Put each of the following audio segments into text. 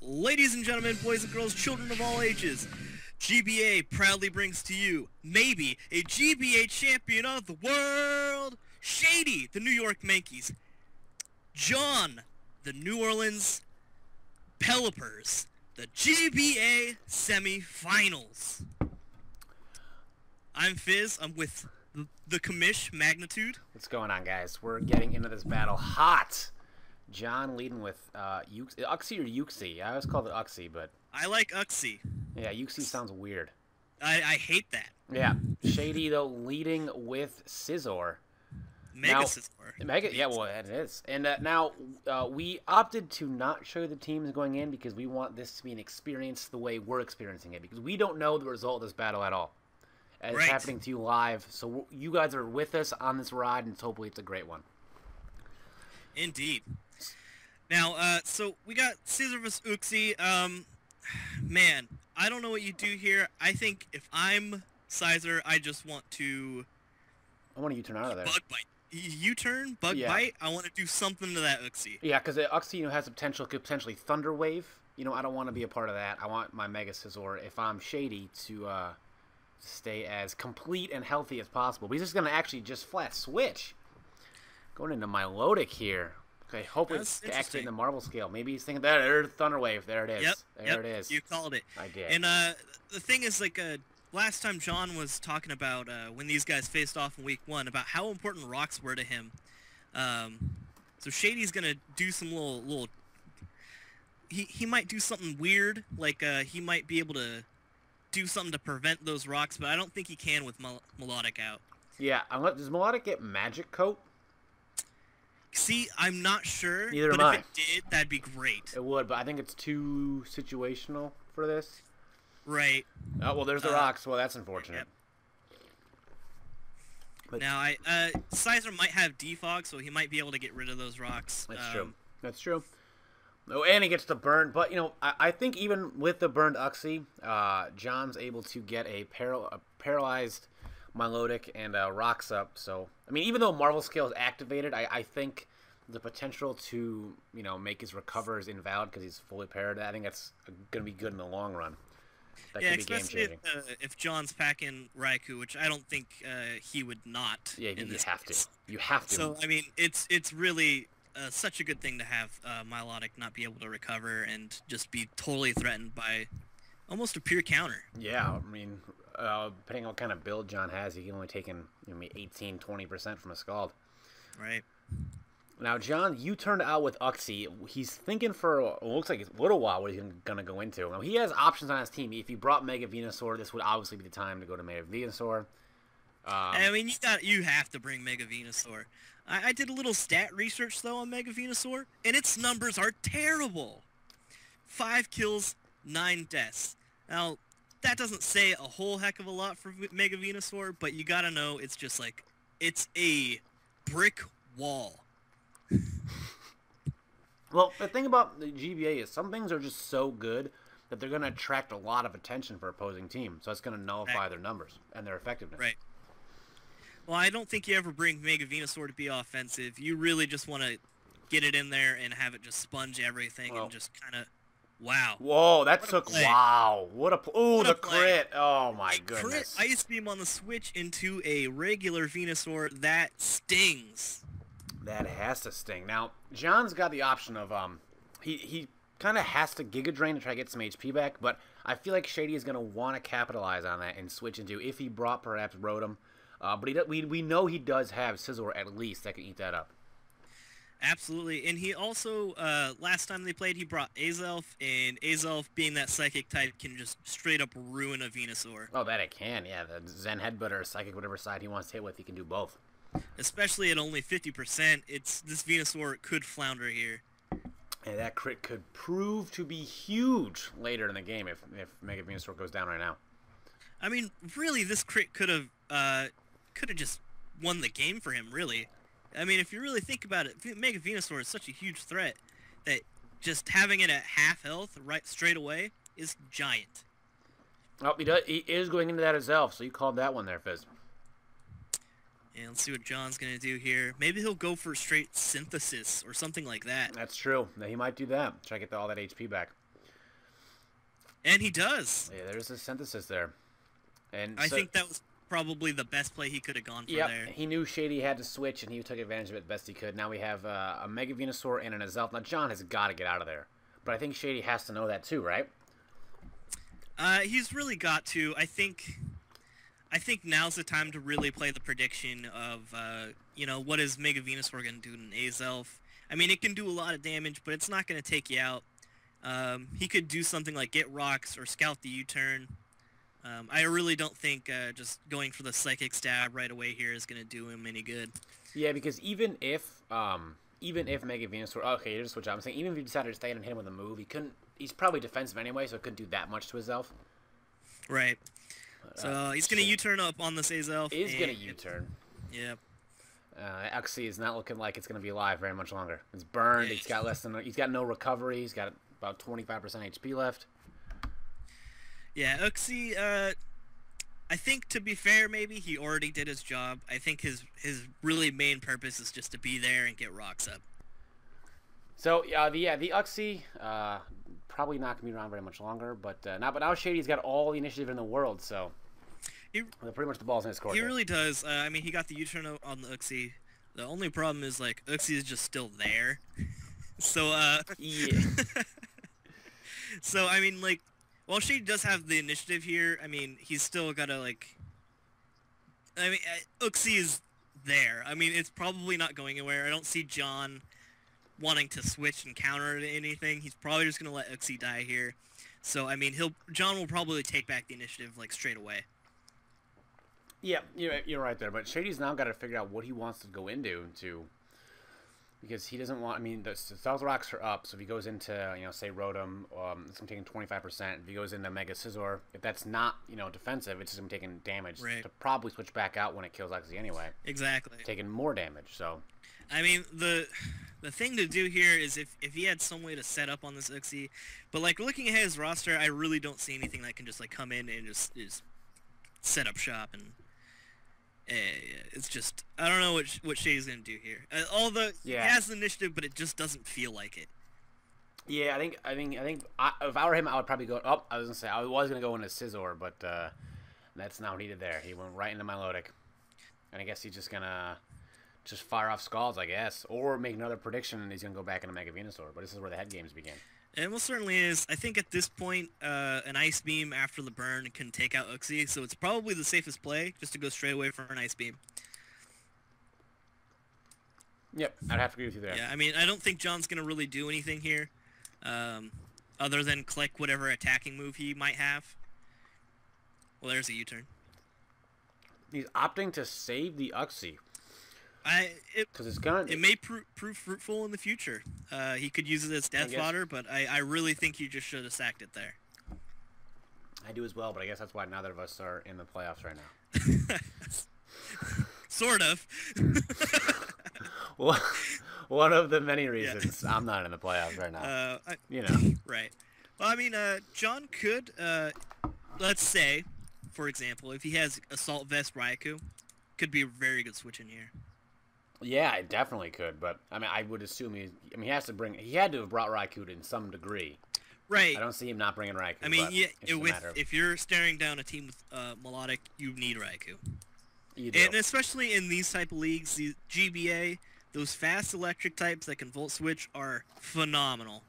Ladies and gentlemen, boys and girls, children of all ages, GBA proudly brings to you, maybe, a GBA champion of the world, Shady, the New York Mankeys, John, the New Orleans Pelippers, the GBA semifinals. I'm Fizz, I'm with the commish Magnitude. What's going on, guys? We're getting into this battle hot. John leading with Uxie or Uxie. I always call it Uxie, but I like Uxie. yeah, Uxie sounds weird. I hate that. Yeah, Shady though leading with Scizor. Mega Scizor. Yeah, well, it is. And now we opted to not show the teams going in because we want this to be an experience the way we're experiencing it, because we don't know the result of this battle at all. And it's happening to you live, so you guys are with us on this ride, and hopefully it's a great one. Indeed. Now, so we got Scizor vs. Uxie. Man, I don't know what you do here. I think if I'm Scizor, I just want to... I want to U-turn out of there. Bug bite. U-turn? Bug bite? I want to do something to that Uxie. Yeah, because Uxie, has the potential, could potentially Thunder Wave. I don't want to be a part of that. I want my Mega Scizor, if I'm Shady, to stay as complete and healthy as possible. But he's just going to actually just flat switch. Going into Milotic here. Okay, hopefully it's activating the Marvel scale. Maybe he's thinking, there's Thunder Wave. There it is. Yep, there it is. You called it. I did. And the thing is, like, last time John was talking about when these guys faced off in Week 1 about how important rocks were to him. So Shady's gonna do some little. He might do something weird, like he might be able to do something to prevent those rocks, but I don't think he can with Melodic out. Yeah, does Melodic get Magic Coat? See, I'm not sure. Neither but am I. If it did, that'd be great. It would, but I think it's too situational for this. Right. Oh, well, there's the rocks. Well, that's unfortunate. Yep. But now, Scizor might have defog, so he might be able to get rid of those rocks. That's true. That's true. Oh, and he gets the burn. But, I think even with the burned Uxie, John's able to get a paralyzed Milotic and rocks up. So, I mean, even though Marvel Scale is activated, I think the potential to, make his recover is invalid because he's fully parried. I think that's going to be good in the long run. That could be especially if John's packing Raikou, which I don't think he would not. Yeah, you have to. You have to. So, I mean, it's really such a good thing to have Milotic not be able to recover and just be totally threatened by almost a pure counter. Yeah, I mean, depending on what kind of build John has, he can only take in 18, 20% from a Scald. Right. Now, John, you turned out with Uxie. He's thinking for, it looks like a little while what he's going to go into. Now, he has options on his team. If he brought Mega Venusaur, this would obviously be the time to go to Mega Venusaur. I mean, you have to bring Mega Venusaur. I did a little stat research, though, on Mega Venusaur, and its numbers are terrible. 5 kills, 9 deaths. Now, that doesn't say a whole heck of a lot for Mega Venusaur, but you gotta know it's just like, it's a brick wall. Well, the thing about the GBA is some things are just so good that they're going to attract a lot of attention for opposing teams. So it's going to nullify their numbers and their effectiveness. Right. Well, I don't think you ever bring Mega Venusaur to be offensive. You really just want to get it in there and have it just sponge everything and just kind of, wow. Whoa, that took, wow. What a, ooh, the crit. Oh, my goodness. Crit Ice Beam on the switch into a regular Venusaur. That stings. That has to sting. Now, John's got the option of, he kind of has to Giga Drain to try to get some HP back, but I feel like Shady is going to want to capitalize on that and switch into, if he brought perhaps Rotom, but we know he does have Scizor at least that can eat that up. Absolutely, and he also, last time they played, he brought Azelf, and Azelf, being that Psychic type, can just straight up ruin a Venusaur. Oh, that it can, yeah. The Zen Headbutt or Psychic, whatever side he wants to hit with, he can do both. Especially at only 50%, this Venusaur could flounder here. And that crit could prove to be huge later in the game if Mega Venusaur goes down right now. I mean, really, this crit could have just won the game for him, really. I mean, if you really think about it, Mega Venusaur is such a huge threat that just having it at half health right straight away is giant. Oh, he is going into that himself, so you called that one there, Fizz. And let's see what John's going to do here. Maybe he'll go for straight Synthesis or something like that. That's true. He might do that. Try to get all that HP back. And he does. Yeah, there's a synthesis there. And I think that was probably the best play he could have gone for there. He knew Shady had to switch, and he took advantage of it the best he could. Now we have a Mega Venusaur and an Azelf. Now, John has got to get out of there. But I think Shady has to know that too, right? He's really got to. I think now's the time to really play the prediction of, what is Mega Venusaur going to do to an Azelf? I mean, it can do a lot of damage, but it's not going to take you out. He could do something like get rocks or scout the U-turn. I really don't think just going for the Psychic Stab right away here is going to do him any good. Yeah, because even if Mega Venusaur, okay, here's what I'm saying. Even if he decided to stay in and hit him with a move, he couldn't. He's probably defensive anyway, so it couldn't do that much to his elf. Right. So he's going to U-turn up on this Azelf. He's going to U-turn. Yep. Uxie is not looking like it's going to be alive very much longer. It's burned. Yeah. He's got no recovery. He's got about 25% HP left. Yeah, Uxie, I think, to be fair, maybe he already did his job. I think his really main purpose is just to be there and get rocks up. So, the Uxie, probably not going to be around very much longer, but now Shady's got all the initiative in the world, so pretty much the ball's in his court. He really does. I mean, he got the U-turn on the Uxie. The only problem is, like, Uxie is just still there. So, yeah. So, I mean, like, while Shady does have the initiative here, I mean, he's still got to, like... I mean, Uxie is there. I mean, it's probably not going anywhere. I don't see John wanting to switch and counter anything. He's probably just going to let Uxie die here. So, I mean, John will probably take back the initiative, like, straight away. Yeah, you're right there. But Shady's now got to figure out what he wants to go into because he doesn't want. I mean, the Stealth Rocks are up, so if he goes into say Rotom, it's taking 25%. If he goes into Mega Scizor, if that's not defensive, it's just him taking damage. Right. To probably switch back out when it kills Uxie anyway. Exactly. Taking more damage. So. I mean, the thing to do here is if he had some way to set up on this Uxie, but like looking at his roster, I really don't see anything that can just like come in and just set up shop and. It's just I don't know what Shady's gonna do here. He has the initiative, but it just doesn't feel like it. Yeah, I think if I were him, I would probably go. Oh, I was gonna go into Scizor, but that's not what he did there. He went right into Milotic, and I guess he's just gonna fire off Scalds, I guess, or make another prediction, and he's gonna go back into Mega Venusaur. But this is where the head games begin. It most certainly is. I think at this point, an Ice Beam after the burn can take out Uxie, so it's probably the safest play, just to go straight away for an Ice Beam. Yep, I'd have to agree with you there. Yeah, I mean, I don't think John's going to really do anything here, other than click whatever attacking move he might have. Well, there's a U-turn. He's opting to save the Uxie. It may prove fruitful in the future. He could use it as death fodder, but I really think you just should have sacked it there. I do as well, but I guess that's why neither of us are in the playoffs right now. Sort of. Well, one of the many reasons I'm not in the playoffs right now. Right. Well, I mean, John could, let's say, for example, if he has Assault Vest Raikou, could be a very good switch in here. Yeah, it definitely could, but I mean, I would assume he had to have brought Raikou in some degree. Right. I don't see him not bringing Raikou. I mean, if you're staring down a team with Melodic, you need Raikou. You do. And especially in these type of leagues, the GBA, those fast electric types that can Volt Switch are phenomenal.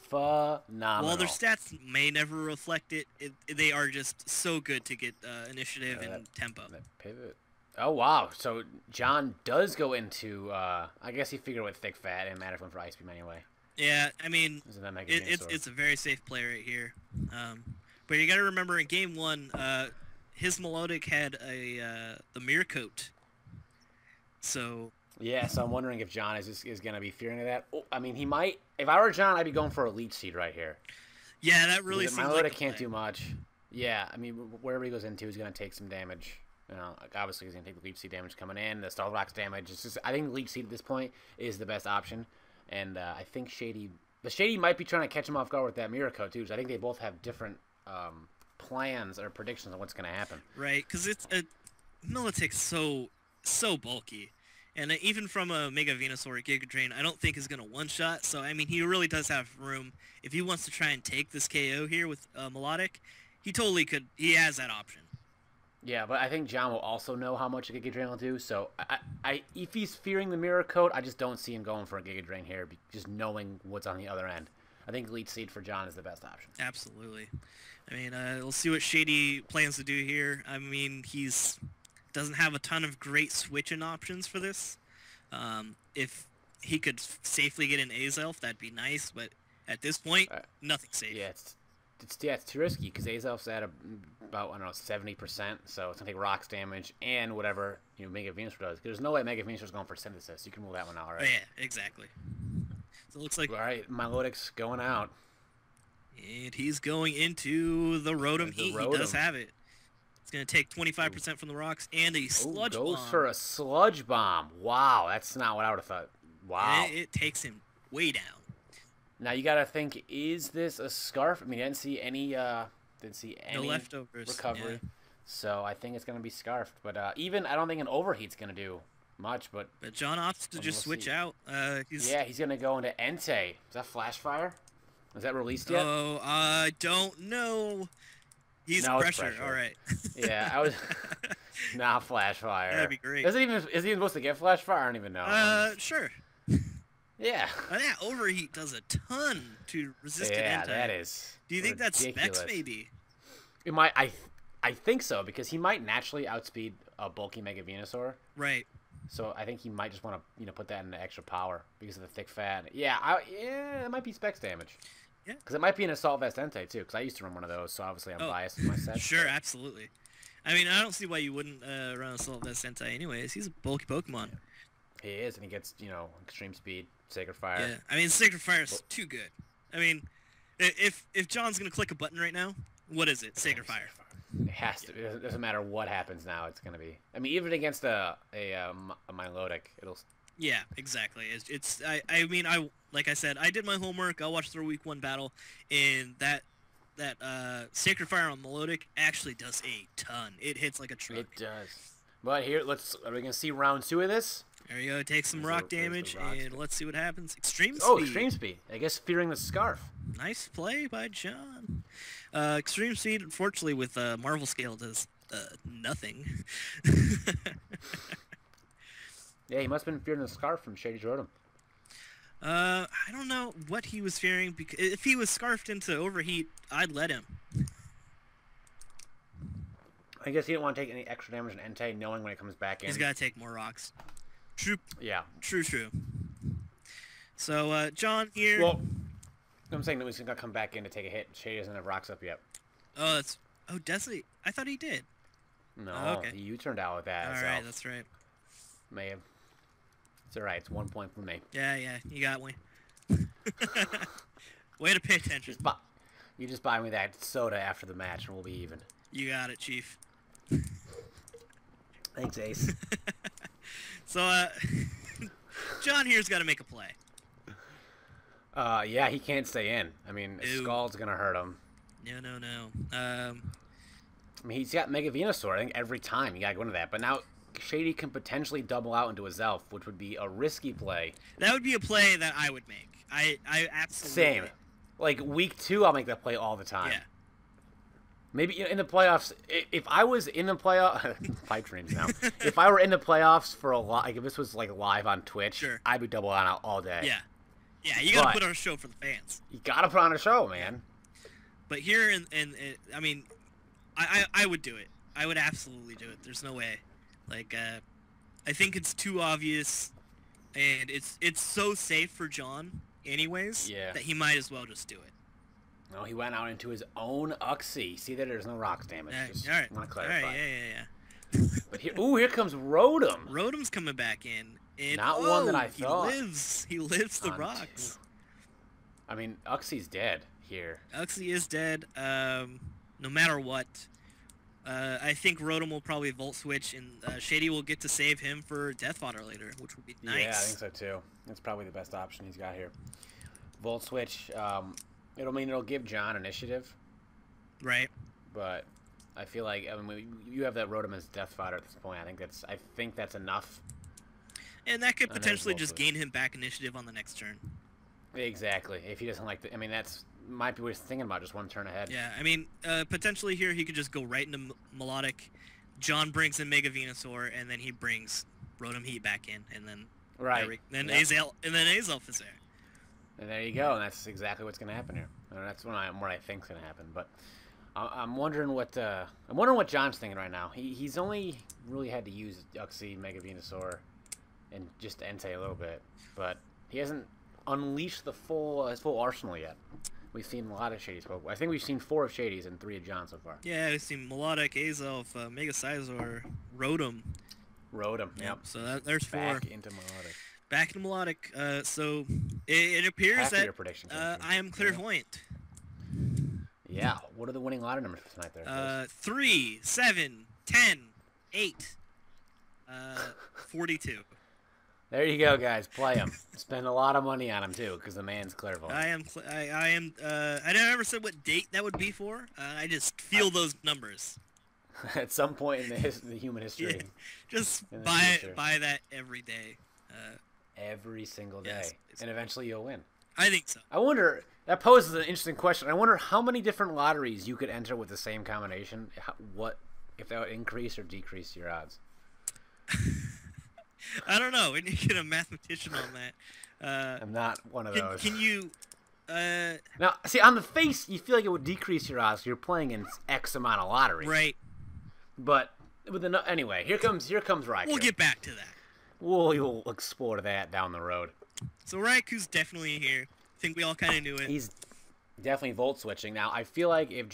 Phenomenal. While their stats may never reflect it, they are just so good to get initiative and tempo. That pivot. Oh, wow. So John does go into, I guess he figured with Thick Fat and matter for Ice Beam anyway. Yeah, I mean, it's a very safe play right here. But you got to remember in Game 1, his Melodic had the Mirror Coat. So... Yeah, so I'm wondering if John is going to be fearing of that. Oh, I mean, he might. If I were John, I'd be going for a Leech Seed right here. Yeah, that really seems like Melodic can't do much. Yeah, I mean, wherever he goes into, he's going to take some damage. Obviously, he's going to take the Leech Seed damage coming in. The Star Rock's damage. I think the Leech Seed at this point is the best option. And I think Shady might be trying to catch him off guard with that Mirror Coat, too. So I think they both have different plans or predictions on what's going to happen. Right, because it's Milotic's so bulky. And even from a Mega Venusaur, Giga Drain, I don't think is going to one-shot. So, I mean, he really does have room. If he wants to try and take this KO here with Melodic, he totally could. He has that option. Yeah, but I think John will also know how much a Giga Drain will do. So, if he's fearing the Mirror Coat, I just don't see him going for a Giga Drain here, just knowing what's on the other end. I think Leech Seed for John is the best option. Absolutely. I mean, we'll see what Shady plans to do here. I mean, he's doesn't have a ton of great switching options for this. If he could safely get an Azelf, that'd be nice. But at this point, nothing's safe. Yeah, it's too risky because Azelf's at about, I don't know, 70%. So it's gonna take rocks damage and whatever Mega Venusaur does. There's no way Mega Venusaur's going for Synthesis. You can rule that one out, right? Oh, yeah, exactly. So it looks like... All right, Melodic's going out. And he's going into the Rotom Heat. He does have it. It's going to take 25% from the rocks and a Sludge Bomb. Goes for a Sludge Bomb. Wow, that's not what I would have thought. Wow. And it takes him way down. Now you got to think, is this a Scarf? I mean, I didn't see any no leftovers. Recovery. Yeah. So I think it's going to be Scarfed. But even, I don't think an Overheat's going to do much. But John opts to just switch out. He's going to go into Entei. Is that Flash Fire? Is that released yet? Oh, I don't know. He's pressure. All right. Yeah, I was not Flash Fire. That'd be great. Is he even supposed to get Flash Fire? I don't even know. Sure. Yeah. Yeah, Overheat does a ton to resist an Yeah, Entei. that is. Do you think that's Specs maybe? It might. I think so because he might naturally outspeed a bulky Mega Venusaur. Right. So I think he might just want to put that into extra power because of the thick fat. Yeah, it might be Specs damage. Yeah. Because it might be an Assault Vest Entei too. Because I used to run one of those, so obviously I'm biased with my set. Sure, absolutely. I mean, I don't see why you wouldn't run Assault Vest Entei anyways. He's a bulky Pokemon. He is, and he gets extreme speed, Sacred Fire. Yeah, I mean Sacred Fire is too good. I mean, if John's gonna click a button right now, what is it? Sacred Fire. It has to. It doesn't matter what happens now. It's gonna be. I mean, even against a Milotic, it'll. Yeah, exactly. I mean, like I said, I did my homework. I watched their Week 1 battle, and that Sacred Fire on Melodic actually does a ton. It hits like a truck. It does. But here, are we gonna see round 2 of this? There you go. Take some rock damage, and let's see what happens. Extreme Speed. Oh, Extreme Speed. I guess fearing the Scarf. Nice play by John. Extreme Speed, unfortunately, with Marvel Scale does nothing. Yeah, he must have been fearing the Scarf from Shady Rotom. I don't know what he was fearing. Because if he was scarfed into Overheat, I'd let him. I guess he didn't want to take any extra damage in Entei, knowing when it comes back in. He's got to take more rocks. True. Yeah. True. So, John here... Well, I'm saying that he's going to come back in to take a hit. Shady doesn't have rocks up yet. Oh, that's... Oh, does he? I thought he did. No, okay. You turned out with that. All right, that's right. May have. It's all right. It's 1 point for me. Yeah, you got me. Way to pay attention. You just buy me that soda after the match, and we'll be even. You got it, Chief. Thanks, Ace. So, John here's got to make a play. Yeah, he can't stay in. I mean, Scald's gonna hurt him. No. I mean, he's got Mega Venusaur. I think every time you gotta go into that. But now Shady can potentially double out into a Zelf, which would be a risky play. That would be a play that I would make. I absolutely. Same. Like week 2, I'll make that play all the time. Yeah. Maybe in the playoffs, if I was in the playoffs, pipe dreams now. If I were in the playoffs for a lot, like if this was like live on Twitch, sure. I'd be double out all day. Yeah, you gotta put on a show for the fans. You gotta put on a show, man. But here, I mean, I would do it. I would absolutely do it. There's no way. Like, I think it's too obvious, and it's so safe for John, anyways, that he might as well just do it. No, he went out into his own Uxie. See that there's no rocks damage. Just all right. want to clarify. All right, yeah. But here comes Rotom. Rotom's coming back in. And, not one that I thought. He lives the rocks. I mean, Uxie's dead here. Uxie is dead. No matter what. I think Rotom will probably Volt Switch, and Shady will get to save him for Death Fodder later, which would be nice. Yeah, I think so too. That's probably the best option he's got here. Volt Switch, it'll give John initiative. Right. But I feel like you have that Rotom as Death Fodder at this point. I think that's enough. And that could And there's potentially Volt just Switch. gain him back initiative on the next turn. Exactly. If he doesn't like the, I mean, that's might be what he's thinking about, just one turn ahead. Yeah, I mean, potentially here he could just go right into Melodic. John brings in Mega Venusaur, and then he brings Rotom Heat back in, and then Azelf is there. And there you go. And that's exactly what's going to happen here. And that's what I think's going to happen. But I'm wondering what John's thinking right now. He's only really had to use Uxie, Mega Venusaur, and just Entei a little bit, but he hasn't unleashed his full arsenal yet. We've seen a lot of Shady's Pokemon. I think we've seen 4 of Shady's and 3 of John's so far. Yeah, we've seen Melodic, Azelf, Mega Scizor, Rotom. Yep. So there's 4. Back into Melodic. Back into Melodic. So it appears that I am clairvoyant. Yeah. What are the winning lottery numbers for tonight there? 3, 7, 10, 8, 42. There you go, guys. Play him. Spend a lot of money on him too, because the man's clairvoyant. I am. I never said what date that would be for. I just feel those numbers. At some point in the human history. Yeah, just buy that every day. Every single day, yes, and eventually you'll win. I think so. I wonder. That poses an interesting question. I wonder how many different lotteries you could enter with the same combination. What if that would increase or decrease your odds? I don't know. We need to get a mathematician on that. I'm not one of those. Can you? Now, see, on the face, you feel like it would decrease your odds. You're playing in X amount of lotteries, right? But with anyway, here comes Raikou. We'll get back to that. We'll explore that down the road. So Raikou's definitely here. I think we all kind of knew it. He's definitely Volt switching. Now, I feel like if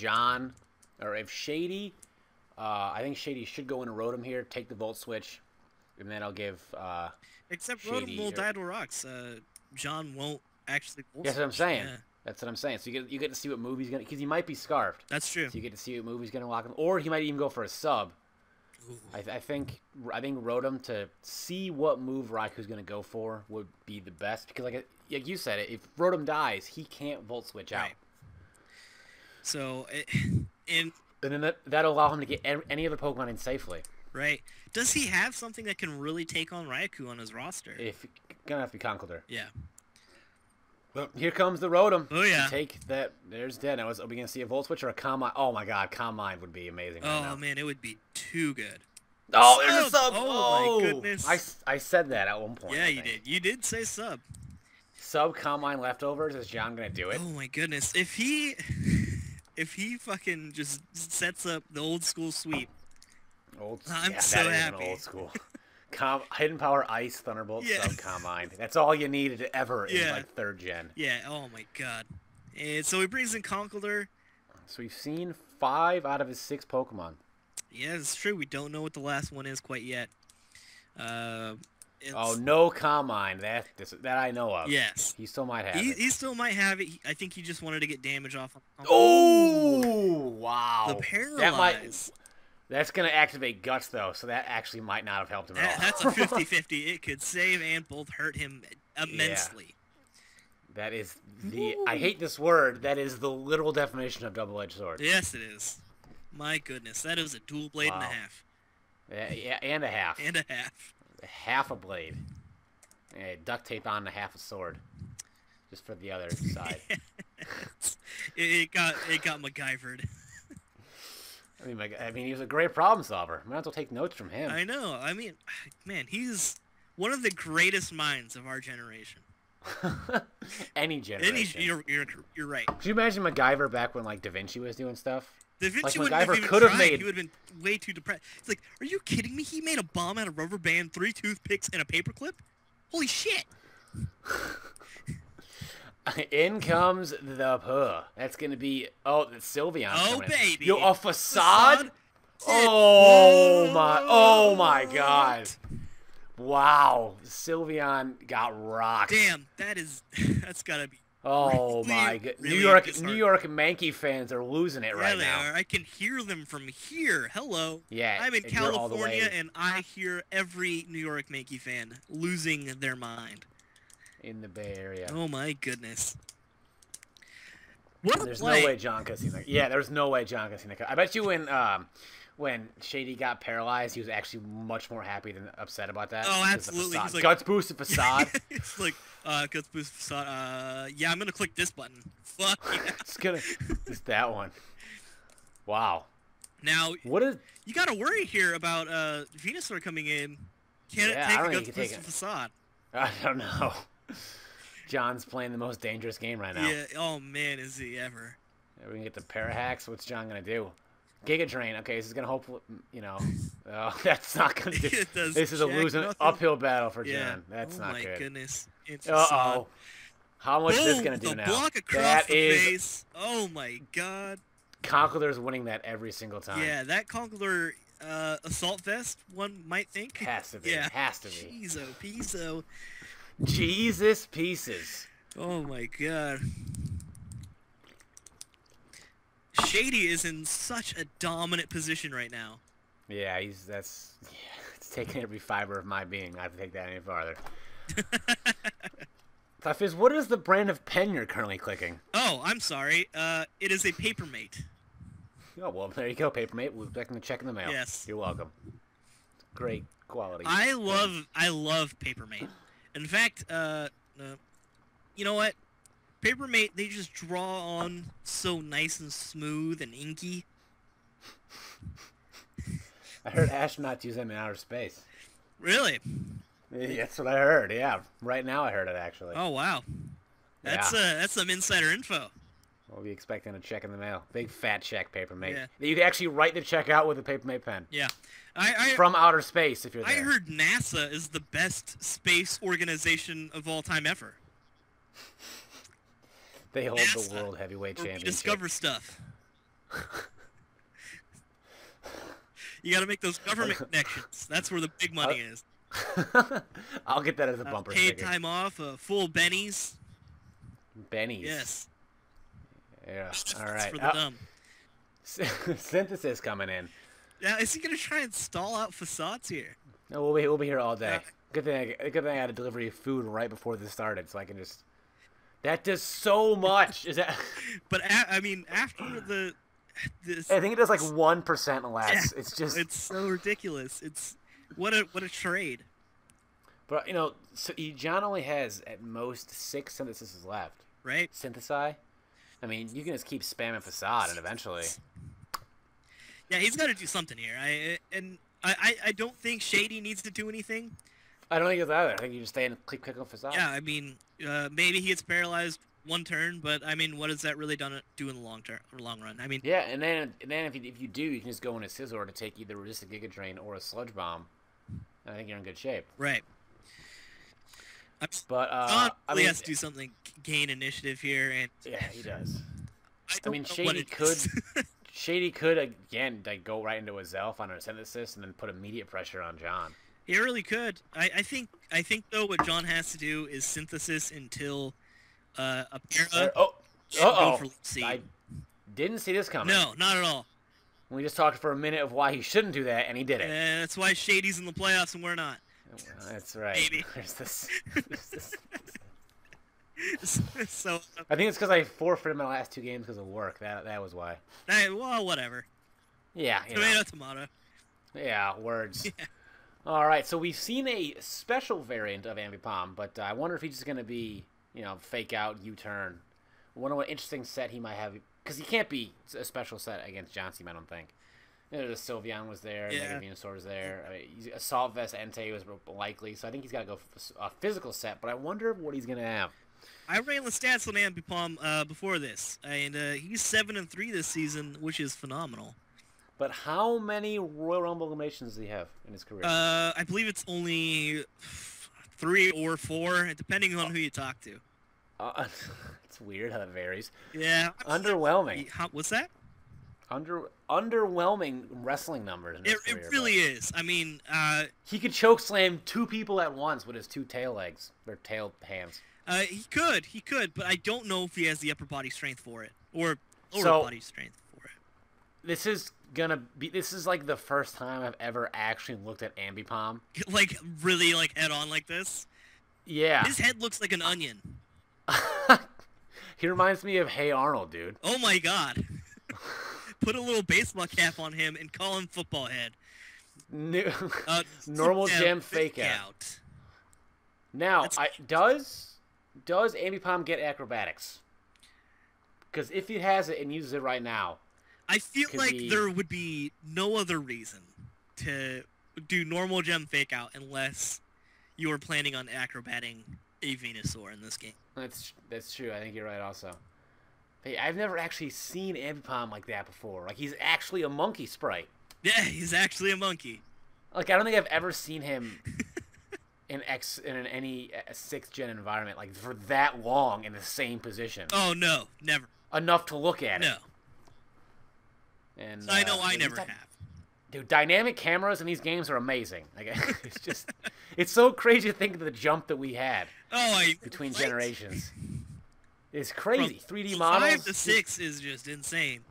Shady, I think Shady should go into Rotom here, take the Volt switch, and then I'll give Except Shady, Rotom will die to rocks. John won't actually Volt That's what I'm switch. saying. Yeah. That's what I'm saying. So you get to see what move he's gonna, because he might be scarfed. That's true. So you get to see what move he's gonna lock him, or he might even go for a sub. I think Rotom, to see what move Raikou's gonna go for would be the best, because like you said, if Rotom dies, he can't Volt switch out. Right. So and then that'll allow him to get any other Pokemon in safely. Right. Does he have something that can really take on Raikou on his roster? If gonna have to be Conkeldurr. Yeah. Well, here comes the Rotom. Oh yeah. Take that. There's dead. Now, are we gonna see a Volt Switch or a Calm Mind? Oh my God, Calm Mind would be amazing. Oh man, it would be too good. Oh, there's a sub. Oh my goodness. I said that at one point. Yeah, you did. You did say sub. Sub Calm Mind leftovers. Is John gonna do it? Oh my goodness. If he fucking just sets up the old school sweep. I'm so happy. Old school. Hidden Power Ice Thunderbolt Sub Calm Mind. That's all you needed ever in like 3rd gen. Yeah. Oh my God. And so he brings in Conkeldurr. So we've seen 5 out of his 6 Pokemon. Yeah, it's true. We don't know what the last one is quite yet. No Calm Mind. That I know of. Yes. He still might have it. He still might have it. I think he just wanted to get damage off. Oh, wow. The Paralyze. That's going to activate Guts, though, so that actually might not have helped him at all. That's a 50-50. It could save and both hurt him immensely. Yeah. That is the... I hate this word. That is the literal definition of double-edged sword. Yes, it is. My goodness. That is a dual blade and a half. Yeah, and a half. And a half. Half a blade. Yeah, duct tape on a half a sword. Just for the other side. it got MacGyvered. I mean, he was a great problem solver. Might as well take notes from him. I know. I mean, man, he's one of the greatest minds of our generation. Any generation. You're right. Could you imagine MacGyver back when like Da Vinci was doing stuff? Da Vinci like, wouldn't have even tried. He would have been way too depressed. It's like, are you kidding me? He made a bomb out of rubber band, 3 toothpicks, and a paperclip? Holy shit! In comes the puh. That's gonna be the Sylveon. Oh baby! Yo, a facade? Oh my God! Wow, Sylveon got rocked. Damn, that's gotta be. Oh my God! New York Mankey fans are losing it right now. They are. I can hear them from here. Hello. Yeah. I'm in California, and I hear every New York Mankey fan losing their mind. In the Bay Area. Oh my goodness. There's no way John could see that. Yeah, there's no way John could see that. I bet you when Shady got paralyzed, he was actually much more happy than upset about that. Oh, absolutely. He's like, guts boosted facade. It's like, guts boosted facade. Yeah, I'm gonna click this button. Fuck yeah. It's that one. Wow. Now, what is? You gotta worry here about Venusaur coming in. Can it take a guts boosted facade? I don't know. John's playing the most dangerous game right now. Yeah. Oh man, is he ever? We're gonna get the Parahacks. What's John gonna do? Giga Drain. Okay, this is gonna hopefully, that's not gonna do. This is a losing uphill battle for John. That's not good. Oh my goodness. Uh-oh. How much is this gonna do now? Block across the face. Oh my god. Conkeldurr's winning that every single time. Yeah, that Conkeldurr Assault Vest, one might think. Has to be. Yeah. Has to be. Piso. Jesus pieces. Oh my god. Shady is in such a dominant position right now. Yeah, it's taking every fiber of my being not to take that any farther. Fizz, what is the brand of pen you're currently clicking? Oh, I'm sorry. It is a Papermate. Oh, well, there you go, Papermate. We'll be checking the mail. Yes. You're welcome. Great quality. I love Papermate. In fact, you know what? Papermate, they just draw on so nice and smooth and inky. I heard astronauts use them in outer space. Really? Yeah, that's what I heard, yeah. Right now I heard it, actually. Oh, wow. That's some insider info. We'll be expecting a check in the mail. Big fat check, Papermate. Yeah. You can actually write the check out with a Papermate pen. Yeah. From outer space, if you're there. I heard NASA is the best space organization of all time ever. They hold the World Heavyweight Championship. Discover stuff. You got to make those government connections. That's where the big money is. I'll get that as a bumper sticker. Paid time off, full bennies. Bennies. Yes. Yeah. All right. For the dumb. Synthesis coming in. Now, is he gonna try and stall out facades here? No, we'll be here all day. Good thing I had a delivery of food right before this started, so I can just. That does so much. Is that? But I mean, after I think it does like 1% less. Yeah, it's just. It's so ridiculous. It's what a trade. But so John only has at most 6 syntheses left. Right. Synthesize. I mean, you can just keep spamming facade, and eventually. Yeah, he's got to do something here. I don't think Shady needs to do anything. I don't think it's either. I think you just stay and click on facade. Yeah, I mean, maybe he gets paralyzed one turn, but I mean, what has that really do in the long run? I mean. Yeah, and then if you do, you can just go in a Scizor to take either resistant Giga Drain or a Sludge Bomb. I think you're in good shape. Right. But John really has to do something, gain initiative here, and yeah, he does. I mean, Shady could again go right into a Zelf on a Synthesis and then put immediate pressure on John. He really could. I think though what John has to do is Synthesis until a Para. I didn't see this coming. No, not at all. We just talked for a minute of why he shouldn't do that, and he did it. That's why Shady's in the playoffs and we're not. Well, that's right. Maybe. There's this. So. I think it's because I forfeited my last 2 games because of work. That was why. Well, whatever. Yeah. Tomato. Yeah, words. Yeah. All right, so we've seen a special variant of Ambipom, but I wonder if he's just going to be, fake out U-turn. I wonder what interesting set he might have, because he can't be a special set against John Cena, I don't think. The Sylveon was there, Mega Venusaur was there. I mean, Assault Vest Entei was likely, so I think he's got to go a physical set, but I wonder what he's going to have. I ran the stats on Ambipom before this, and he's 7-3 this season, which is phenomenal. But how many Royal Rumble eliminations does he have in his career? I believe it's only 3 or 4, depending on who you talk to. It's weird how that varies. Yeah. Underwhelming. What's that? Underwhelming wrestling numbers in his career. It really is. I mean, he could choke slam 2 people at once with his 2 tail legs, or tail hands. He could, but I don't know if he has the upper body strength for it, or lower body strength for it. This is like the first time I've ever actually looked at Ambipom. Like, really, like, head on like this? Yeah. His head looks like an onion. He reminds me of Hey Arnold, dude. Oh my god. put a little baseball cap on him and call him Football Head. Normal gem fake out. Now, does Ambipom get acrobatics? Because if he has it and uses it right now, I feel like there would be no other reason to do normal gem fake out unless you were planning on acrobating a Venusaur in this game. That's true. I think you're right also. Hey, I've never actually seen Ambipom like that before. Like, he's actually a monkey sprite. Yeah, he's actually a monkey. Like, I don't think I've ever seen him in any 6th gen environment, like, for that long in the same position. Oh, no. Never. Enough to look at it. No. And I know I never have. Dude, dynamic cameras in these games are amazing. Like, it's so crazy to think of the jump that we had between generations. It's crazy. From 3D models. 5 to 6 is just insane.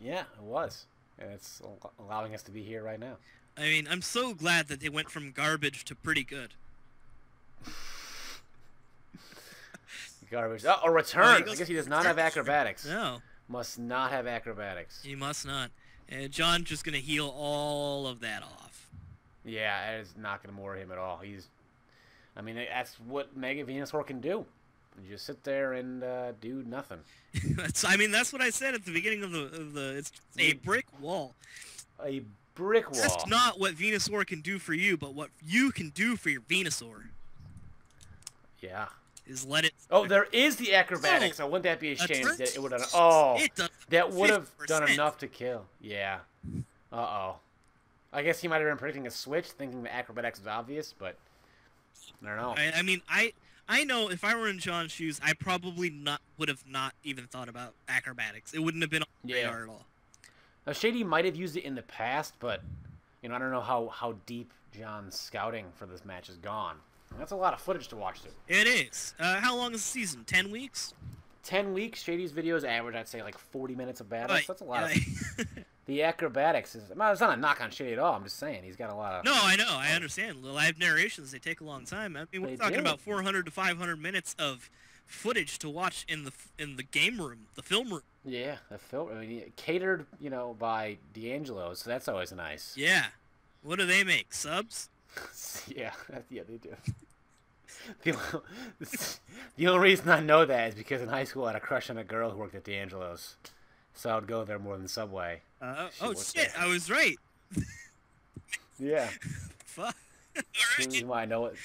Yeah, it was. And it's allowing us to be here right now. I mean, I'm so glad that they went from garbage to pretty good. Garbage. Oh, a return. I guess he does not have acrobatics. No. Must not have acrobatics. He must not. And John's just going to heal all of that off. Yeah, that is not going to more him at all. I mean, that's what Mega Venusaur can do. You just sit there and do nothing. That's what I said at the beginning of the. It's a brick wall. A brick wall. That's not what Venusaur can do for you, but what you can do for your Venusaur. Yeah. Is let it. Oh, there is the acrobatics. So wouldn't that be a shame that it would have? Oh, that would have done enough to kill. Yeah. Uh-oh. I guess he might have been predicting a switch, thinking the acrobatics was obvious, but I don't know. I mean, I know if I were in John's shoes, I probably would have not even thought about acrobatics. It wouldn't have been on the radar at all. Now, Shady might have used it in the past, but I don't know how deep John's scouting for this match has gone. That's a lot of footage to watch through. It is. How long is the season? 10 weeks? 10 weeks. Shady's videos average, I'd say, like 40 minutes of battles. Right. That's a lot of... The acrobatics is... It's not a knock on Shady at all. I'm just saying. He's got a lot of... No, I know. I understand. The live narrations, they take a long time. I mean, we're talking about 400 to 500 minutes of footage to watch in the game room, the film room. Yeah, the film... I mean, catered, by D'Angelo, so that's always nice. Yeah. What do they make? Subs? Yeah, they do. The only reason I know that is because in high school I had a crush on a girl who worked at D'Angelo's, so I would go there more than Subway. Oh shit! I was right. Yeah. Fuck. The reason why I know it.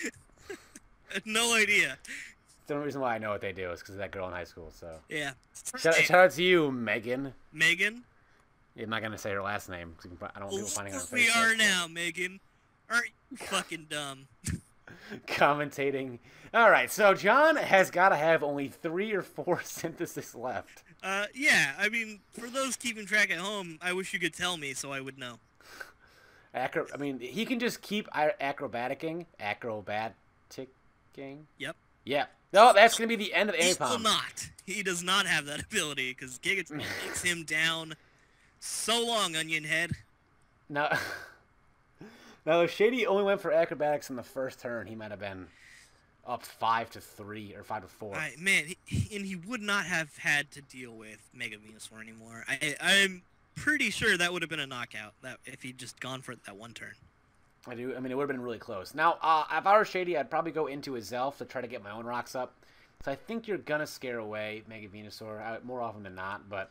No idea. The only reason why I know what they do is because of that girl in high school. So. Yeah. Shout out to you, Megan. Megan. Yeah, I'm not gonna say her last name. I don't want people finding her on Facebook. We are now, Megan. Aren't you fucking dumb? Commentating. All right, so John has got to have only 3 or 4 synthesis left. Yeah. I mean, for those keeping track at home, I wish you could tell me so I would know. I mean, he can just keep acrobaticking. Yep. Yeah. No, that's gonna be the end of Ambipom. He will not. He does not have that ability because Giga takes him down so long, Onion Head. Now, if Shady only went for acrobatics in the first turn, he might have been up 5-3 or 5-4. Man, he would not have had to deal with Mega Venusaur anymore. I'm pretty sure that would have been a knockout if he'd just gone for that one turn. I mean, it would have been really close. Now, if I were Shady, I'd probably go into his Zelf to try to get my own rocks up. So I think you're gonna scare away Mega Venusaur more often than not, but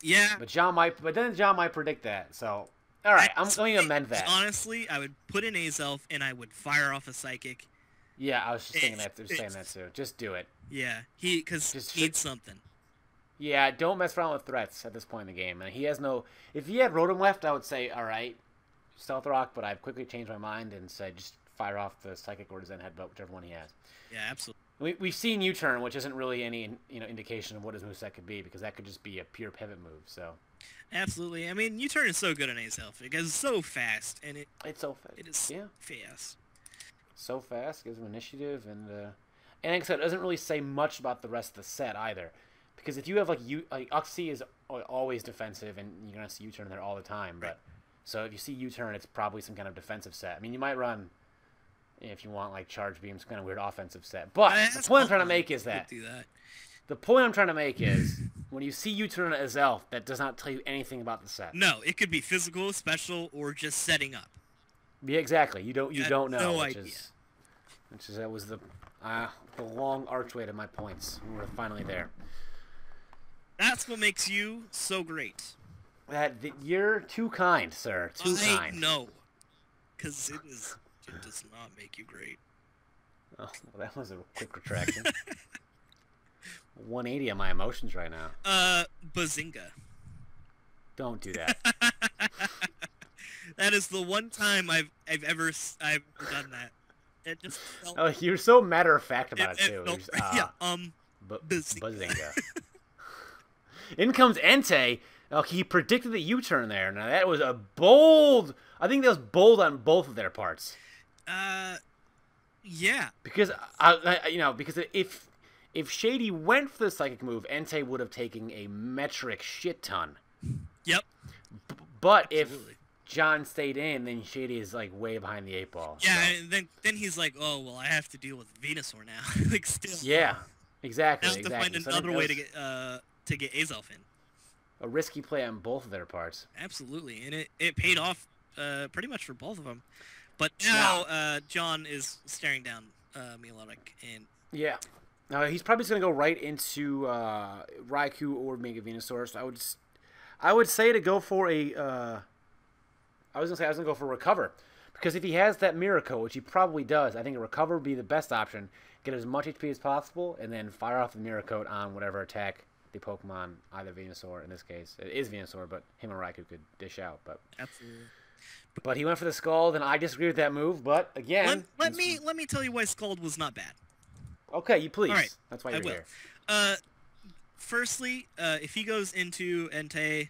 yeah. But John might predict that. So. All right, I'm going to amend that. Honestly, I would put in Azelf and I would fire off a Psychic. Yeah, I was just saying that too. Just do it. Yeah, because he needs something. Yeah, don't mess around with threats at this point in the game. And he has no. If he had Rotom left, I would say, all right, Stealth Rock. But I've quickly changed my mind and said, just fire off the Psychic or Zen Headbutt, whichever one he has. Yeah, absolutely. We've seen U-turn, which isn't really any indication of what his moveset could be, because that could just be a pure pivot move. So. Absolutely. I mean, U-turn is so good on Azelf because it's so fast, and it's so fast. It is fast. So fast, gives him initiative, and like I said, it doesn't really say much about the rest of the set either, because if you have like Uxie is always defensive, and you're gonna see U-turn there all the time. But so if you see U-turn, it's probably some kind of defensive set. I mean, you might run if you want like Charge Beam, some kind of weird offensive set. But the point I'm trying to make is that. Do that. The point I'm trying to make is when you see U-turn as elf, that does not tell you anything about the set. No, it could be physical, special, or just setting up. Yeah, exactly. You don't know. No idea. That was the long archway to my points. We're finally there. That's what makes you so great. You're too kind, sir. Too kind. I know. Because it does not make you great. Oh, well, that was a quick retraction. 180 on my emotions right now. Bazinga. Don't do that. That is the one time I've ever done that. It just felt, oh, you're so matter of fact about it too. Felt, Bazinga. In comes Entei. Oh, he predicted the U-turn there. Now that was a bold. I think that was bold on both of their parts. Yeah. Because because if Shady went for the psychic move, Entei would have taken a metric shit ton. Yep. But Absolutely. if John stayed in, then Shady is like way behind the 8-ball. Yeah, and then he's like, oh well, I have to deal with Venusaur now. Like still. Yeah, exactly. Now I have to find another way to get Azelf in. A risky play on both of their parts. Absolutely, and it paid off pretty much for both of them. But now John is staring down Melodic, and yeah, he's probably just gonna go right into Raikou or Mega Venusaur. So I would say to go for a. I was gonna go for Recover, because if he has that Miracle, which he probably does, I think a Recover would be the best option. Get as much HP as possible, and then fire off the Miracle on whatever attack the Pokemon, either Venusaur in this case, it is Venusaur, but him and Raikou could dish out. But absolutely. But he went for the Scald, and I disagree with that move. But again, let me tell you why Scald was not bad. Okay, you please. All right, that's why you're here. Firstly, if he goes into Entei,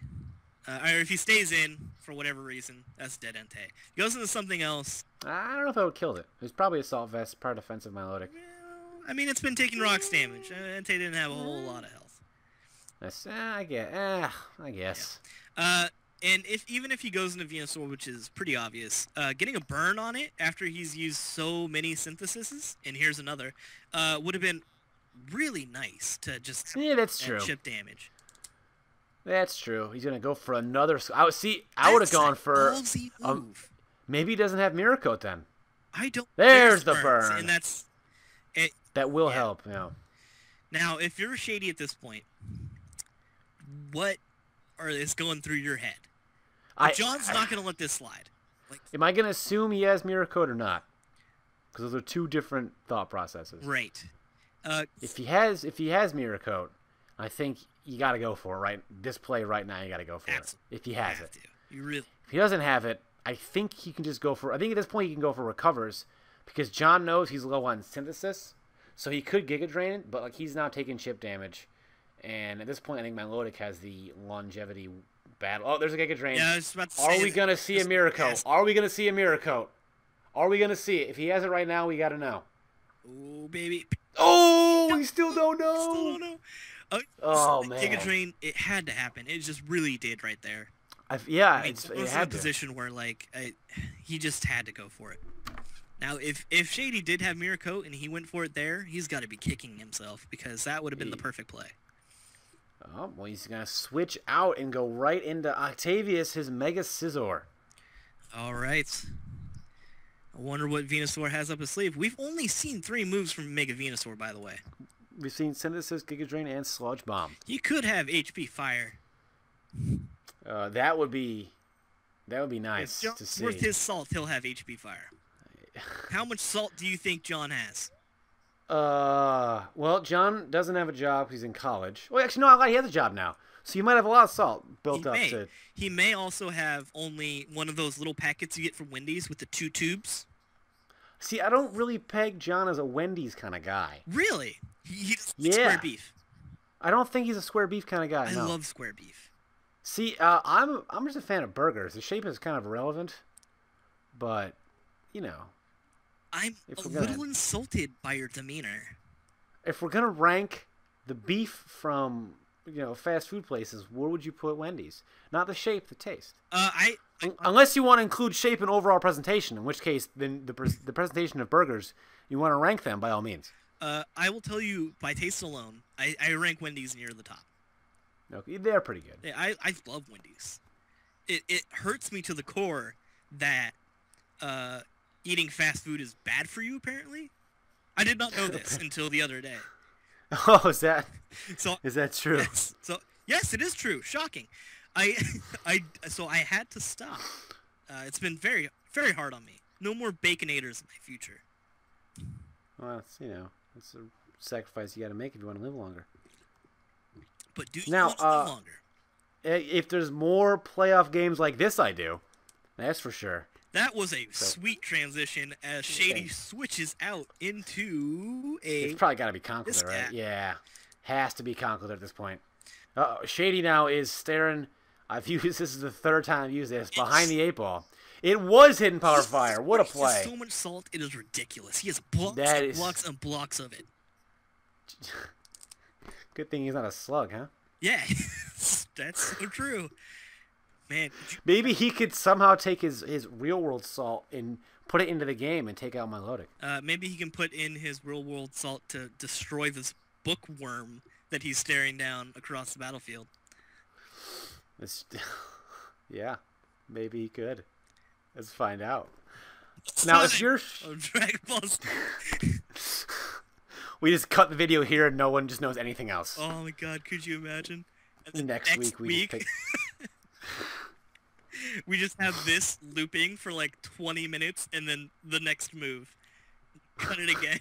or if he stays in for whatever reason, that's dead Entei. If he goes into something else. I don't know if I would kill it. It was probably Assault Vest, part defensive Milotic. Well, I mean, it's been taking rocks damage. Entei didn't have a whole lot of health. That's, I guess. Yeah. And even if he goes into Venusaur, which is pretty obvious, getting a burn on it after he's used so many syntheses, and here's another, would have been really nice to just that's true. Chip damage. That's true. He's gonna go for another. I would have gone for. Move. Maybe he doesn't have Miracote then. I don't. There's the burn, and that's it. That will help. Yeah. Now, if you're Shady at this point, what is going through your head? John's not going to let this slide. Am I going to assume he has Miracote or not? Because those are two different thought processes. Right. If he has Miracote, I think you got to go for it. Right, this play right now, you got to go for it. If he has it, if he doesn't have it, I think he can just go for. I think at this point he can go for Recovers, because John knows he's low on Synthesis, so he could Giga Drain, but he's now taking chip damage, and at this point I think Milotic has the longevity. Battle. Oh, there's a Giga Drain. Yeah, I was about to say, are we going to see a Miracle? Yes. Are we going to see a Miracle? Are we going to see it? If he has it right now, we got to know. Oh, baby. Oh, we still don't know. Still don't know. Oh, man. Giga Drain, it had to happen. It just really did right there. It was in a position where, he just had to go for it. Now, if Shady did have Miracote and he went for it there, he's got to be kicking himself, because that would have been the perfect play. Oh, well, he's going to switch out and go right into Octavius, his Mega Scizor. All right. I wonder what Venusaur has up his sleeve. We've only seen 3 moves from Mega Venusaur, by the way. We've seen Synthesis, Giga Drain, and Sludge Bomb. He could have HP Fire. That would be nice to see. Worth his salt, he'll have HP Fire. How much salt do you think John has? Well, John doesn't have a job. He's in college. Well, actually, no, I lied. He has a job now. So you might have a lot of salt built up to... He may also have only one of those little packets you get from Wendy's with the 2 tubes. See, I don't really peg John as a Wendy's kind of guy. Really? He's square beef. I don't think he's a square beef kind of guy. I love square beef. See, I'm just a fan of burgers. The shape is kind of irrelevant, but, I'm a little insulted by your demeanor. If we're going to rank the beef from, fast food places, where would you put Wendy's? Not the shape, the taste. Unless you want to include shape and overall presentation, in which case, then the presentation of burgers, you want to rank them by all means. I will tell you, by taste alone, I rank Wendy's near the top. Okay, they're pretty good. Yeah, I love Wendy's. It hurts me to the core that eating fast food is bad for you, apparently. I did not know this until the other day. Oh, is that true? Yes, yes, it is true. Shocking. So I had to stop. It's been very, very hard on me. No more Baconators in my future. Well, it's a sacrifice you got to make if you want to live longer. But do you want to live longer? If there's more playoff games like this, I do. That's for sure. That was a sweet transition as Shady switches out into a... It's probably got to be Conkeldurr, right? Yeah. Has to be Conkeldurr at this point. Shady now is staring... this is the third time I've used this. Behind the 8-ball. It was Hidden Power Fire. What a play. So much salt, it is ridiculous. He has blocks and blocks of it. Good thing he's not a slug, huh? Yeah, that's so true. Man, maybe he could somehow take his real-world salt and put it into the game and take out Milotic. Maybe he can put in his real-world salt to destroy this bookworm that he's staring down across the battlefield. Yeah, maybe he could. Let's find out. Now, if you're... Dragon Ball Z. We just cut the video here and no one just knows anything else. Oh my god, could you imagine? And then next week we we just have this looping for like 20 minutes and then the next move. Cut it again.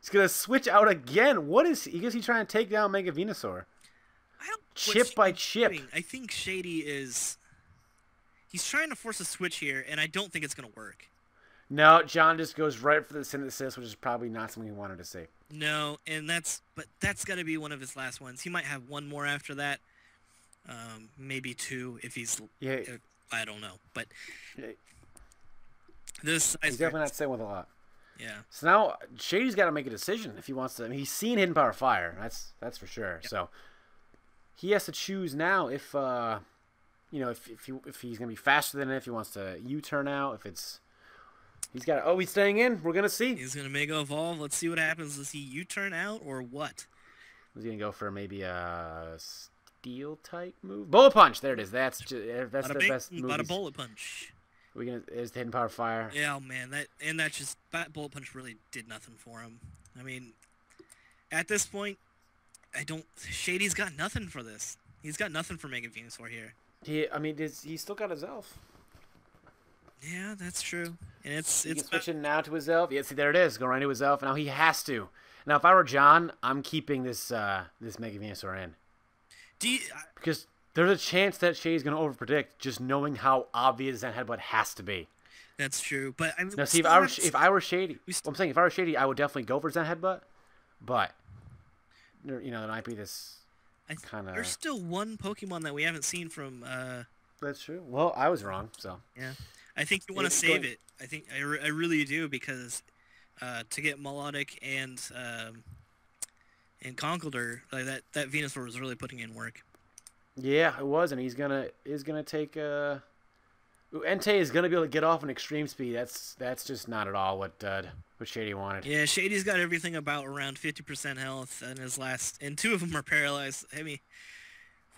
He's going to switch out again. What is he? Is he trying to take down Mega Venusaur? Chip by chip. I think Shady is... He's trying to force a switch here, and I don't think it's going to work. No, John just goes right for the synthesis, which is probably not something he wanted to see. No, and that's got to be one of his last ones. He might have one more after that, maybe two if he's. Yeah. I don't know, but this. He's definitely not staying with a lot. Yeah. So now Shady's got to make a decision if he wants to. I mean, he's seen Hidden Power Fire. That's for sure. Yep. So he has to choose now if if he's gonna be faster than it, if he wants to U-turn out, if it's. He's got. Oh, he's staying in. We're gonna see. He's gonna Mega Evolve. Let's see what happens. Does he U-turn out or what? He's gonna go for maybe a Steel type move. Bullet Punch. There it is. That's their best move. About a Bullet Punch. Is the Hidden Power Fire? Yeah, oh man. That Bullet Punch really did nothing for him. I mean, at this point, Shady's got nothing for this. He's got nothing for Mega Venusaur here. He's still got his Elf. Yeah, that's true. And it's switching now to his Elf. Yeah, see, there it is. Go right to his Elf. Now he has to. Now, if I were John, I'm keeping this Mega Venusaur in. Because there's a chance that Shady's going to overpredict, just knowing how obvious that headbutt has to be. That's true. But I mean, now, see, if I were Shady, I'm saying if I were Shady, I would definitely go for Zen headbutt. But there might be this kind of. There's still one Pokemon that we haven't seen from. That's true. Well, I was wrong. So. Yeah. I think you want to save it. I think I really do because to get Milotic and Conkeldurr, like that Venusaur was really putting in work. Yeah, it was, and he's gonna take Entei is gonna be able to get off an extreme speed. That's just not at all what Shady wanted. Yeah, Shady's got everything about around 50% health in his and two of them are paralyzed. I mean,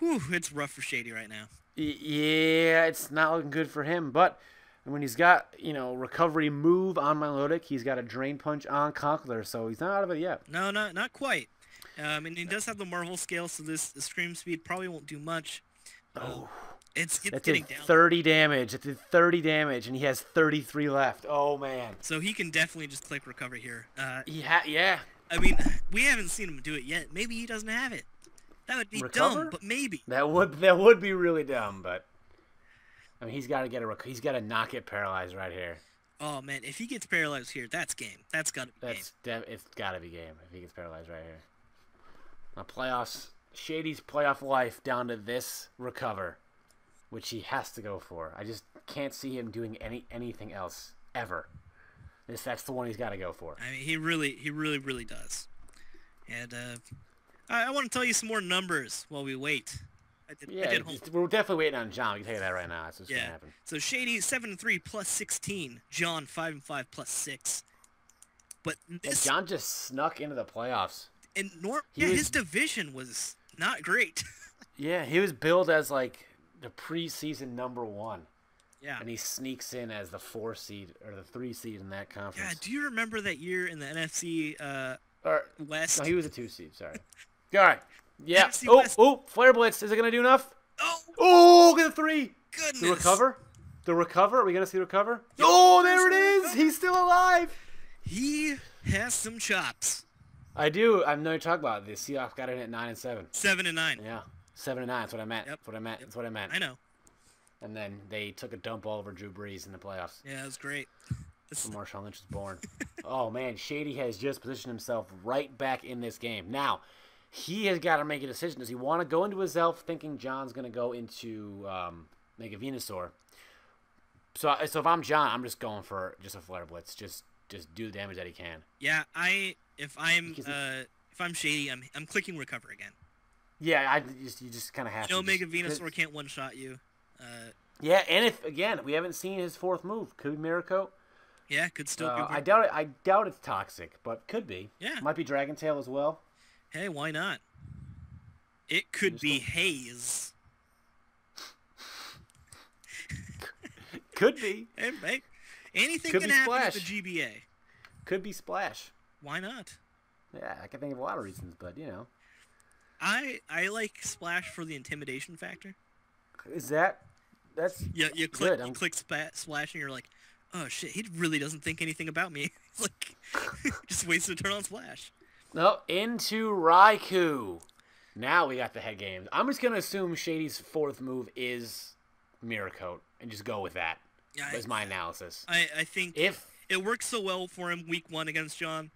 it's rough for Shady right now. Yeah, it's not looking good for him, but. And when he's got, recovery move on Milotic, he's got a Drain Punch on Conkeldurr, so he's not out of it yet. No, not quite. And he does have the Marvel scale, so this Scream Speed probably won't do much. It's getting down. 30 damage. It did 30 damage, and he has 33 left. Oh, man. So he can definitely just click Recover here. Yeah. I mean, we haven't seen him do it yet. Maybe he doesn't have it. That would be dumb, but maybe. That would be really dumb, but... I mean, he's got to not get paralyzed right here. Oh man, if he gets paralyzed here, that's game. That's got to be game. It's got to be game if he gets paralyzed right here. Now playoffs, Shady's playoff life down to this recover, which he has to go for. I just can't see him doing anything else ever. That's the one he's got to go for. I mean, he really does. And I want to tell you some more numbers while we wait. We're definitely waiting on John. I can tell you that right now. That's what's gonna happen. So Shady 7-3 plus 16. John 5-5 plus 6. But John just snuck into the playoffs. And his division was not great. Yeah, he was billed as like the preseason #1. Yeah. And he sneaks in as the 4 seed or the 3 seed in that conference. Yeah, do you remember that year in the NFC West? No, he was a 2 seed, sorry. All right. Yeah. NFC Oh, West. oh, Flare Blitz. Is it going to do enough? Oh! Oh, get a 3. Goodness. The recover? The recover? Are we going to see the recover? Yep. Oh, there it is. He's still alive. He has some chops. I do. I know you're talking about this. Seahawks got in at 9-7. 7-9. Yeah. 7-9. That's what I meant. Yep. That's what I meant. Yep. That's what I meant. I know. And then they took a dump all over Drew Brees in the playoffs. Yeah, it was great. Marshawn Lynch was born. Oh, man. Shady has just positioned himself right back in this game. Now, he has got to make a decision. Does he want to go into his elf thinking John's going to go into Mega Venusaur? So if I'm John, I'm just going for just a Flare Blitz. Just do the damage that he can. Yeah, if I'm Shady, I'm clicking recover again. Yeah, you just kind of have to. Mega Venusaur can't one-shot you. Yeah, and if again we haven't seen his 4th move, could be Miracle. Yeah, could still be. I doubt it. I doubt it's toxic, but could be. Yeah, might be Dragon Tail as well. Hey, why not? It could be Haze. Could be. Hey, anything could can be happen Splash. with the GBA. Could be Splash. Why not? Yeah, I can think of a lot of reasons, but you know. I like Splash for the intimidation factor. Is that's you click good. You click Splash and you're like, oh shit, he really doesn't think anything about me. It's like just waits to turn on Splash. No, into Raikou. Now we got the head games. I'm just gonna assume Shady's 4th move is Miracle and just go with that. Yeah, that's my analysis. I think if it works so well for him week 1 against John,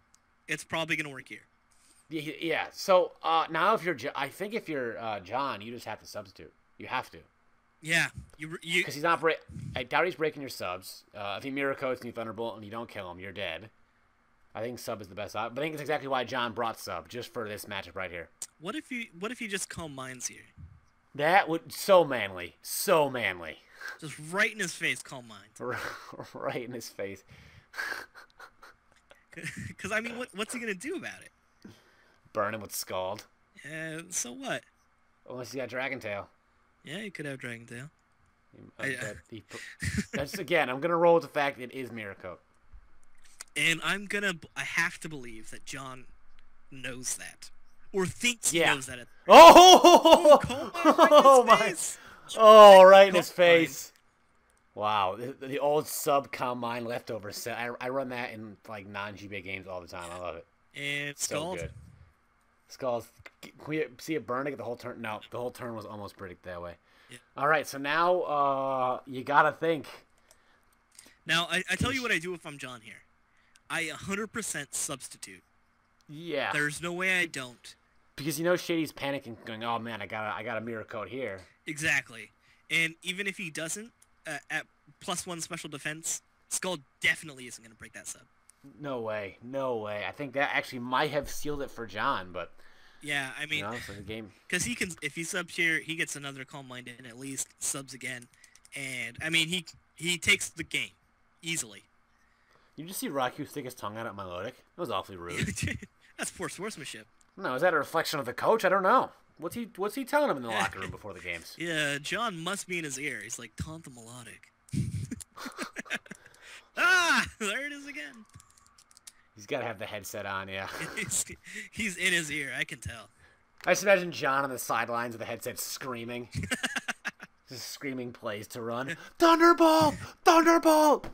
it's probably gonna work here. Yeah. So now if you're John, you just have to substitute. You have to. Yeah. Because he's not I doubt he's breaking your subs. If he Miracodes and you Thunderbolt and you don't kill him, you're dead. I think sub is the best option. But I think it's exactly why John brought sub, just for this matchup right here. What if you just Calm Minds here? That would so manly. So manly. Just right in his face, Calm Minds. Right in his face. Because I mean, what's he gonna do about it? Burn him with Scald. So what? Unless he's got Dragon Tail. Yeah, he could have Dragon Tail. That's again. I'm gonna roll with the fact that it is Miracle. And I have to believe that John knows that, or thinks he knows that. Oh my! Oh, right in his face. Wow, the old sub Calm Mind leftover set. I run that in like non-GBA games all the time. I love it. And Scald. So good. Scald. Can we see it burn to get the whole turn? No, the whole turn was almost predicted that way. Yeah. All right, so now you gotta think. Now I tell you what I do if I'm John here. I 100% substitute. Yeah. There's no way I don't. Because you know Shady's panicking, going, "Oh man, I got a mirror code here." Exactly. And even if he doesn't, at +1 special defense, Skull definitely isn't going to break that sub. No way. No way. I think that actually might have sealed it for John, but... Yeah, I mean... for the game. Because he can, if he subs here, he gets another Calm Mind in at least, subs again. And, I mean, he takes the game. Easily. You just see Raikou stick his tongue out at Melodic? That was awfully rude. That's poor sportsmanship. No, is that a reflection of the coach? I don't know. What's he telling him in the locker room before the games? Yeah, John must be in his ear. He's like, taunt the Melodic. There it is again. He's got to have the headset on, yeah. He's in his ear, I can tell. I just imagine John on the sidelines with the headset screaming. Just screaming plays to run. Thunderbolt! Thunderbolt!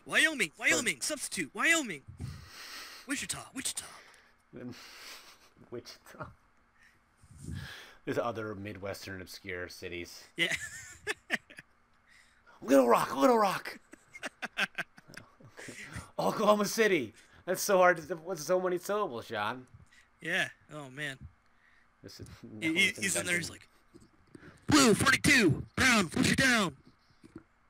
Wyoming! Substitute! Wyoming! Wichita! Wichita. There's other Midwestern obscure cities. Yeah. Little Rock! Oklahoma City. That's so hard. What's so many syllables, Sean? Yeah. Oh, man. He's in there, he's like, Blue, 42! Brown, push it down!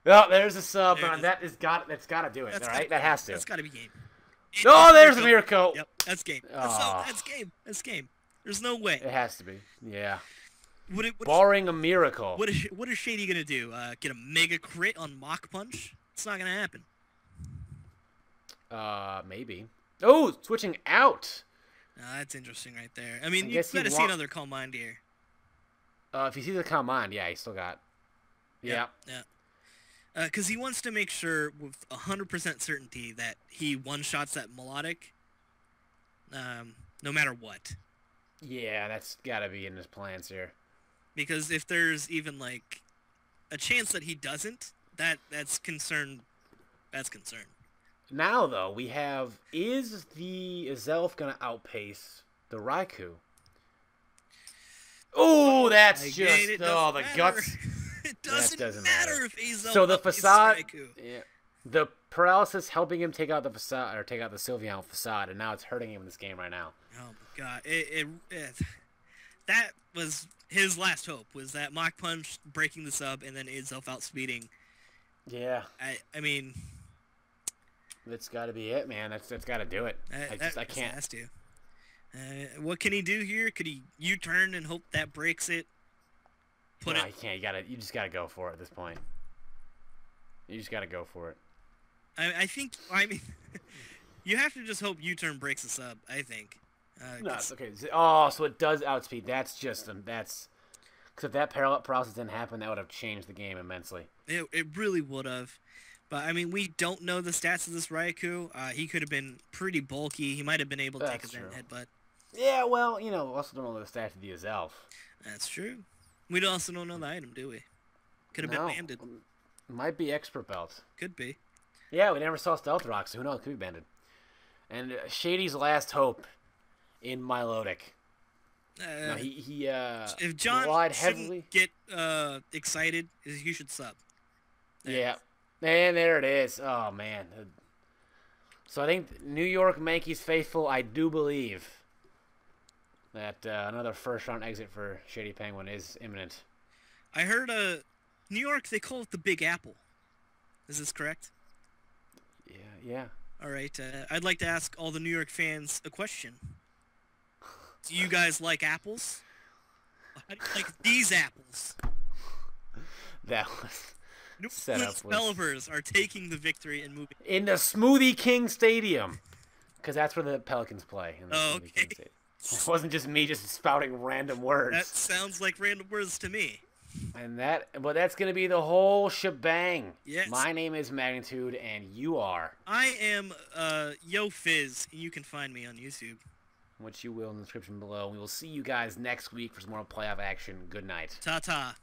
Oh, there's a sub. That's got to do it, all right? That has to. That's got to be game. There's a miracle. Yep, that's game. That's game. There's no way. It has to be. Yeah. Barring a miracle. What is Shady going to do? Get a mega crit on Mach Punch? It's not going to happen. Maybe. Oh, switching out. That's interesting right there. I mean, you've got to see another Calm Mind here. If you see the command, yeah, he still got. Yeah. Yeah. Because he wants to make sure with 100% certainty that he one-shots that melodic, no matter what. Yeah, that's got to be in his plans here. Because if there's even like a chance that he doesn't, that's concern. That's concern. Now though, we have, is the Azelf gonna outpace the Raikou? Oh, that's just the guts. It doesn't matter if Azelf. So the facade, yeah, the paralysis helping him take out the facade or take out the Sylveon facade, and now it's hurting him in this game right now. Oh my god! That was his last hope, was that Mach Punch breaking the sub and then Azelf outspeeding. Yeah. I mean, that's got to be it, man. That's got to do it. I can't. Has to. What can he do here? Could he U-turn and hope that breaks it? You can't. You just gotta go for it at this point. You just gotta go for it. I mean, you have to just hope U-turn breaks the sub. I think. No, okay. Oh, so it does outspeed. That's just because if that parallel process didn't happen, that would have changed the game immensely. It really would have. But I mean, we don't know the stats of this Raikou. He could have been pretty bulky. He might have been able to take a Zen headbutt. Yeah, well, we also don't know the stats of the Azelf. That's true. We also don't know the item, do we? Could have been banded. Might be expert belt. Could be. Yeah, we never saw Stealth Rock, so who knows? Could be banded. And Shady's last hope in Milotic. If John shouldn't get excited, he should sub. Yeah. And there it is. Oh, man. So I think New York Mankeys faithful, I do believe that another first-round exit for Shady Penguin is imminent. I heard New York, they call it the Big Apple. Is this correct? Yeah. All right. I'd like to ask all the New York fans a question. Do you guys like apples? How do you like these apples? That was set up. Orleans Pelippers are taking the victory and moving in the Smoothie King Stadium, because that's where the Pelicans play. In the Smoothie King Stadium. It wasn't just me just spouting random words. That sounds like random words to me. But that's gonna be the whole shebang. Yes. My name is Magnitude, and you are. I am Yo Fizz. You can find me on YouTube. Which you will in the description below. We will see you guys next week for some more playoff action. Good night. Ta-ta.